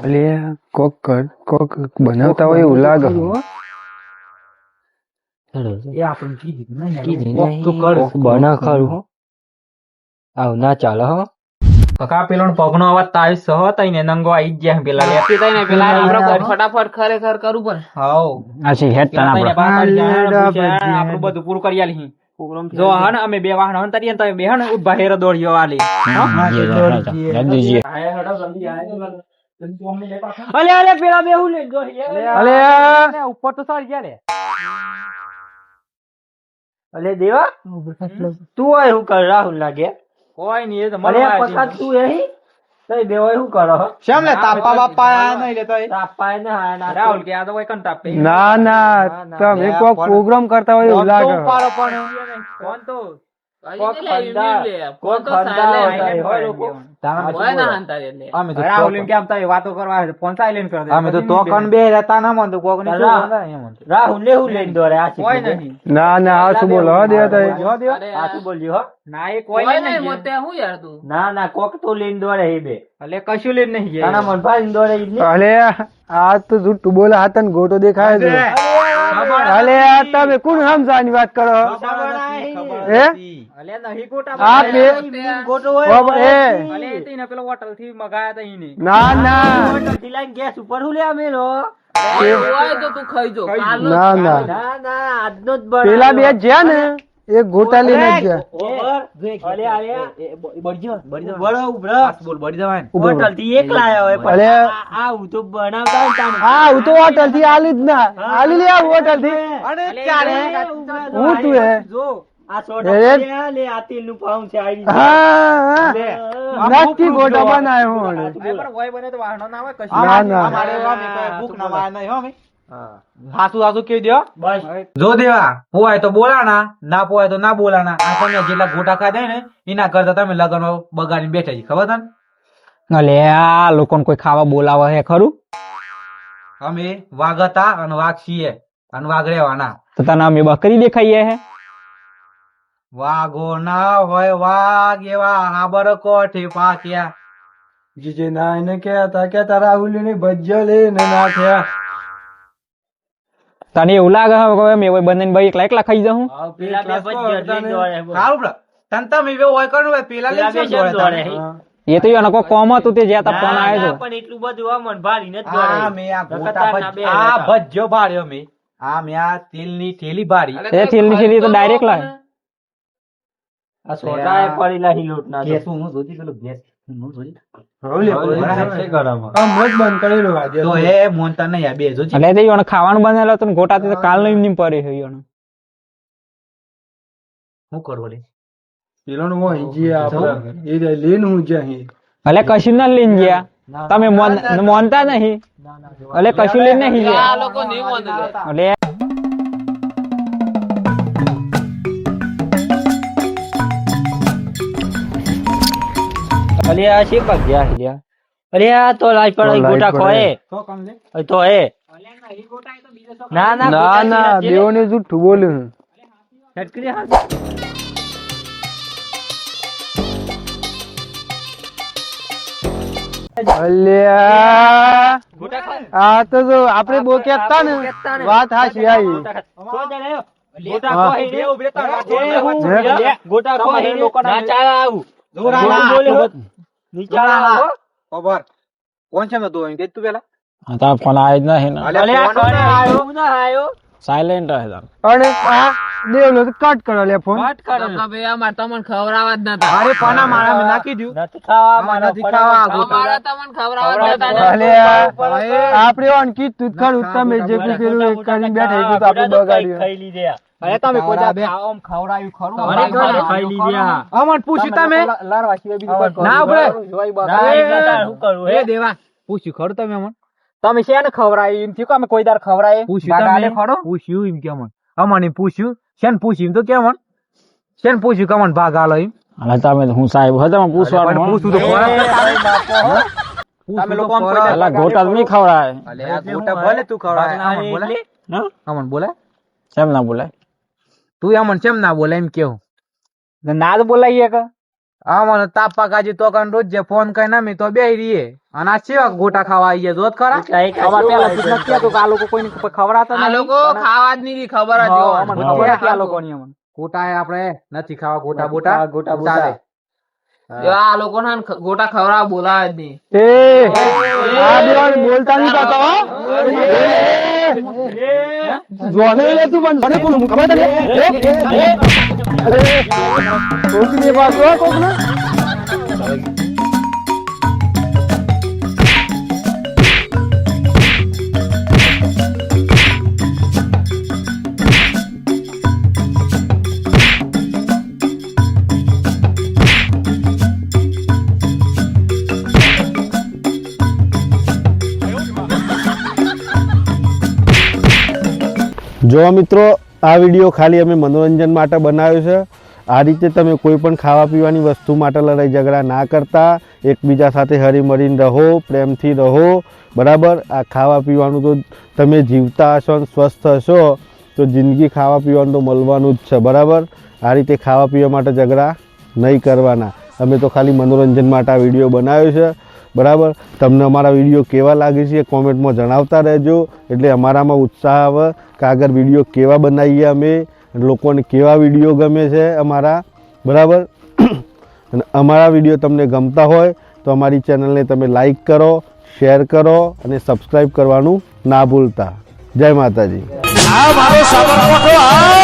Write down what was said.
અલે કોક બનાવતા હોય એવું લાગે. બના ખરું હો આવ ના ચાલે હો કાકા પેલો પગનો અવાજ તાવી સહ તઈ ને નંગો આઈ જ જાય પેલા લેતી તઈ ને પેલા આપણે ફટાફટ ખરેખર કરું પર હાઉ આ છે હેડ તને આપણું બધું પૂરું કરી આલી જો હા ને અમે બે વાહન હંતરીએ તમે બે હન ઉભા હેર દોડ્યો આલી અલે અલે પેલા બેહુ લે જો અલે ઉપર તો સર ગયા લે અલે દેવા તું આય હું કર રાહુલ લાગે કોઈ નહીં એ તો મને પકા તું એહી તઈ બેવાય શું કરો શેમ લે તાપા બાપા આયા નહીં લે તઈ તાપા ને આયા રાહુલ કે આ તો કોઈ કન તાપે ના તમે કોઈ પ્રોગ્રામ કરતા હોય એવું લાગે. કોણ તો કોક ખંડા હોય લોકો હોય ના હંતા એટલે અમે તો રાહુલ એમ કેમ તાય વાતો કરવા ફોન સાયલેન્ટ કરી દે અમે તો તોકન બે રહેતા ના મન તો કોક ની રાહુલ લે હું લઈને દોરે આ કોઈ નહીં ના આ શું બોલો હો દે તઈ આ શું બોલ્યો હો ના એ કોઈ નહીં મોતે હું યાર તું ના કોક તો લઈને દોરે હે બે અલે કશું લઈને નહીં જાય તાના મન ભાઈ દોરે ઈ ને અલે આ તો જૂઠું બોલે હાથન ગોટો દેખાય છે. અલે આ તમે કોણ સમજાની વાત કરો હે અલે નહીં ગોટા આ બે ગોટો એ અલે તીને પેલો હોટલ થી મગાયા તા ઈને ના હોટલ થી લઈને ગેસ ઉપર હું લે આમેલો તો તું ખાઈ જો ના આજનો જ બળ પેલા બે જ્યા ને એક ગોટા લઈને જ ગયા. હોટલ થી એક લાયા હોય અલે આ હું તો બનાવતા હા હું તો હોટલ થી આલી જ ના આલી લે હોટલ થી હું તું હે જો આ લે આ તેલ નું પાઉં છે આવી હા નક્કી ગોટા બનાવ્યો હું પણ હોય બને તો વાહનો ના હોય કશું ના અમારે ભૂખ ના માર નહીં હો મે હાસુ કહી દો બસ જો દેવા પોવાય તો બોલાના ના પોવાય તો ના બોલાના આ તમે જેટલા ગોટા ખાધા ને એના કરતા તમે લગન બગાડીને બેઠા છે ખબર તને અલે આ લોકોને કોઈ ખાવા બોલાવે હે ખરું અમે વાઘ હતા અને વાઘ છીએ અને વાઘ રહેવાના તો તને અમે બકરી દેખાઈએ હે વાઘો ના હોય વાઘ એવા હાબર કોઠે પાક્યા જીજે ના એને કહેતા કે તારા રાહુલ ને ભજ્ય લે ને ના થયા તને એવું લાગે હવે મેં બંને ભાઈ એકલા ખાઈ જાઉં પેલા બે સારું તન તમે એવો હોય કરવું હોય પેલા લે એ તો એનો કોઈ કોમ હતું તે જ્યાં તા ફોન આવ્યો પણ એટલું બધું અમન ભારીને જ દોડે મે આ ભજ્યો ભાર્યો મે આ મે આ તેલની થેલી ભારી એ થેલની થેલી તો ડાયરેક્ટ લાય આ સોટાએ પડેલા હિલોટ ના કે શું હું જોતી પેલો ગેસ હું જોઈ તો એ મોનતા નહીં આ બે જો એટલે તે એને ખાવાનું બનેલો તો ગોટા તો કાલ નહીં પડે છે એને હું કરવો લે પેલો નો જે આપણે એ લેન હું જે અહીં અલે કશું ના લઈને ગયા તમે મોનતા નહીં અલે કશું લઈને નહીં ગયા આ લોકો નહીં મોને અલે અલે આ છે ભાગ્યા હિલ્યા અરે આ તો લાઈ પડાઈ ગોટા ખોએ તો કામ લે તો એ ના દેવને જૂઠું બોલ્યું છટકરી હાથ અલ્યા આ તો જો આપણે બો કેતા ને વાત હાચી આવી ગોટા ખોઈ દે ઉભરે ગોટા ખોઈ લોકો ના ચાલે આવું ખબર કોણ છે મેં તું કે તું પેલા તારા ફોન આવ્યો જ નહીં ને અલે આ કોણ આયો ના આયો સાયલેન્ટ રહે તાર અને આ દેવનો તો કટ કરો લે ફોન કટ કરો બે અમાર તમને ખવરાવા જ નતા અરે પાના મારા મે નાખી દઉં નથી ખાવા અમારા તમને ખવરાવા જ નતા અલે આપણે ઓન કી તું ખરું તમે જે પેલું એક કરીને બેઠા તો આપણે બગાડ્યું ખાઈ લીધે અરે તમે કોઈ દા આમ ખવરાયું ખરું અરે ખાઈ લીધ્યા અમન પૂછ્યું તમે લારવા સિવાય બીજું કોઈ ના ઉભરે શું કરું હે દેવા પૂછ્યું ખરું તમે અમન તમે છે ને ખવરાયું એમ થયું કે અમે કોઈ દાર ખવરાય પૂછ્યું એમ કે અમન અમને પૂછ્યું શેન પૂછ્યું તો કેમ શેન પૂછ્યું કમન ભાગ આલો એમ અલે તમે હું સાહેબ હતા પૂછવાનું પૂછું તો તમે લોકો આમ કોઈ અલા ગોટા તો નહીં ખવડાય અલે આ ગોટા ભલે તું ખવડાય અમન બોલે અમન બોલે કેમ ના બોલાય તું અમન કેમ ના બોલે એમ કેવું ના તો બોલાઈએ કે મને તાપા કાજી તો કન રોજ જે ફોન કઈ નામી તો બે રહીએ અને આ કેવા ગોટા ખાવા આવીએ જોત ખરા અમાર પેલા થી નક્કી હતું કે આ લોકો કોઈને ખવડાવતા નહીં. આ લોકો ખાવા જ નહીં ખબર જ હોય અમને ખબર છે આ લોકોની અમને ગોટા આપણે નથી ખાવા ગોટા ચાલે. જો આ લોકો ના ગોટા ખવડાવ બોલાવે જ નહીં. આ દેવાને બોલતા નહીં પાછા, હો. જોને લે તું પણ મને કોણ ખબર તને? અરે કોકની પાછો કોક ના. જો મિત્રો, આ વિડીયો ખાલી અમે મનોરંજન માટે બનાવ્યો છે. આ રીતે તમે કોઈ પણ ખાવા પીવાની વસ્તુ માટે લડાઈ ઝઘડા ના કરતા, એકબીજા સાથે હળીમળીને રહો, પ્રેમથી રહો, બરાબર. આ ખાવા પીવાનું તો તમે જીવતા હશો અને સ્વસ્થ હશો તો જિંદગી ખાવા પીવાનું તો મળવાનું જ છે, બરાબર. આ રીતે ખાવા પીવા માટે ઝઘડા નહીં કરવાના. અમે તો ખાલી મનોરંજન માટે આ વિડીયો બનાવ્યો છે, બરાબર. તમને અમારા વિડીયો કેવા લાગે છે એ કોમેન્ટમાં જણાવતા રહેજો, એટલે અમારામાં ઉત્સાહ આવે કે આગળ વિડીયો કેવા બનાવીએ અમે, લોકોને કેવા વિડીયો ગમે છે અમારા, બરાબર. અને અમારા વિડીયો તમને ગમતા હોય તો અમારી ચેનલને તમે લાઈક કરો, શેર કરો અને સબસ્ક્રાઈબ કરવાનું ના ભૂલતા. જય માતાજી. આ મારો સાબરકોઠો આ